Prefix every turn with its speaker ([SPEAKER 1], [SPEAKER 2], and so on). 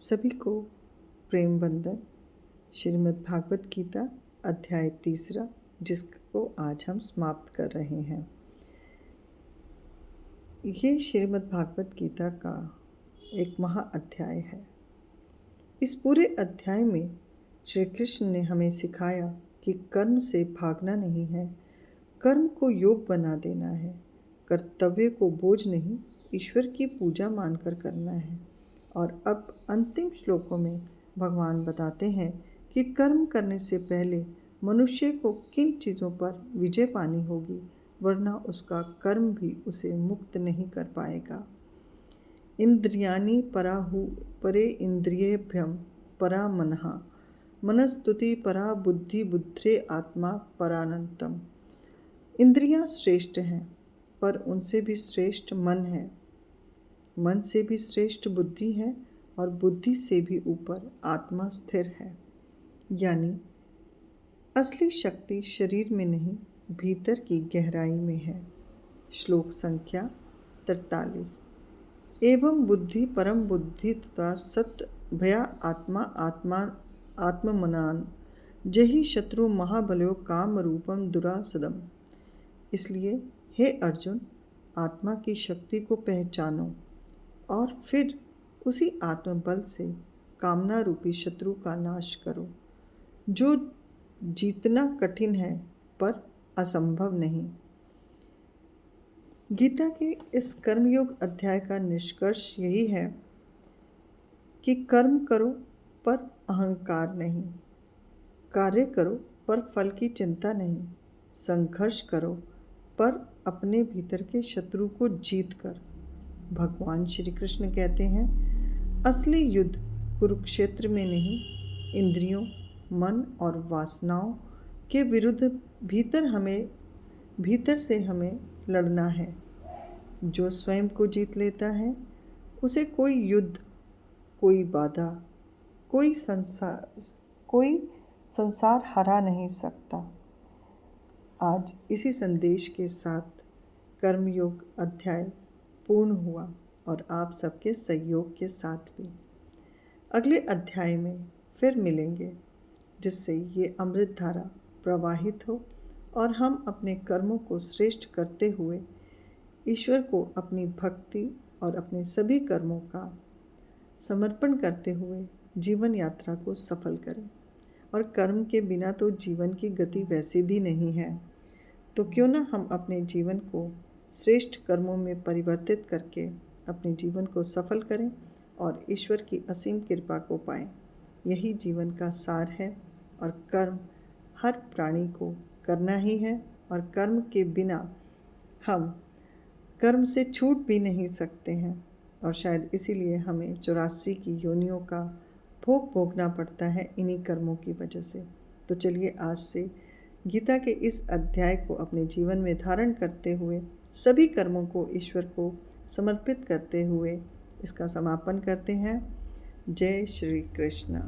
[SPEAKER 1] सभी को प्रेम वंदन। श्रीमद् भागवत गीता अध्याय 3, जिसको आज हम समाप्त कर रहे हैं। ये श्रीमद् भागवत गीता का एक महाअध्याय है। इस पूरे अध्याय में श्री कृष्ण ने हमें सिखाया कि कर्म से भागना नहीं है, कर्म को योग बना देना है, कर्तव्य को बोझ नहीं ईश्वर की पूजा मानकर करना है। और अब अंतिम श्लोकों में भगवान बताते हैं कि कर्म करने से पहले मनुष्य को किन चीज़ों पर विजय पानी होगी, वरना उसका कर्म भी उसे मुक्त नहीं कर पाएगा। इंद्रियाणि परे इंद्रियेभ्यम परा मनः, मनस्तुति परा बुद्धि बुद्धे आत्मा परानंतम। इंद्रियां श्रेष्ठ हैं, पर उनसे भी श्रेष्ठ मन है, मन से भी श्रेष्ठ बुद्धि है, और बुद्धि से भी ऊपर आत्मा स्थिर है। यानी असली शक्ति शरीर में नहीं, भीतर की गहराई में है। श्लोक संख्या 43। एवं बुद्धि परम बुद्धि तथा सत भया आत्ममनान जहि शत्रु महाबलो काम रूपम दुरासदम। इसलिए हे अर्जुन, आत्मा की शक्ति को पहचानो और फिर उसी आत्मबल से कामना रूपी शत्रु का नाश करो, जो जीतना कठिन है पर असंभव नहीं। गीता के इस कर्मयोग अध्याय का निष्कर्ष यही है कि कर्म करो पर अहंकार नहीं, कार्य करो पर फल की चिंता नहीं, संघर्ष करो पर अपने भीतर के शत्रु को जीत कर। भगवान श्री कृष्ण कहते हैं, असली युद्ध कुरुक्षेत्र में नहीं, इंद्रियों, मन और वासनाओं के विरुद्ध भीतर से हमें लड़ना है। जो स्वयं को जीत लेता है, उसे कोई युद्ध, कोई बाधा, कोई संसार हरा नहीं सकता। आज इसी संदेश के साथ कर्मयोग अध्याय पूर्ण हुआ, और आप सबके सहयोग के साथ भी। अगले अध्याय में फिर मिलेंगे, जिससे ये अमृत धारा प्रवाहित हो और हम अपने कर्मों को श्रेष्ठ करते हुए ईश्वर को अपनी भक्ति और अपने सभी कर्मों का समर्पण करते हुए जीवन यात्रा को सफल करें। और कर्म के बिना तो जीवन की गति वैसे भी नहीं है, तो क्यों ना हम अपने जीवन को श्रेष्ठ कर्मों में परिवर्तित करके अपने जीवन को सफल करें और ईश्वर की असीम कृपा को पाएं। यही जीवन का सार है, और कर्म हर प्राणी को करना ही है, और कर्म के बिना हम कर्म से छूट भी नहीं सकते हैं, और शायद इसीलिए हमें 84 की योनियों का भोग भोगना पड़ता है इन्हीं कर्मों की वजह से। तो चलिए आज से गीता के इस अध्याय को अपने जीवन में धारण करते हुए सभी कर्मों को ईश्वर को समर्पित करते हुए इसका समापन करते हैं। जय श्री कृष्ण।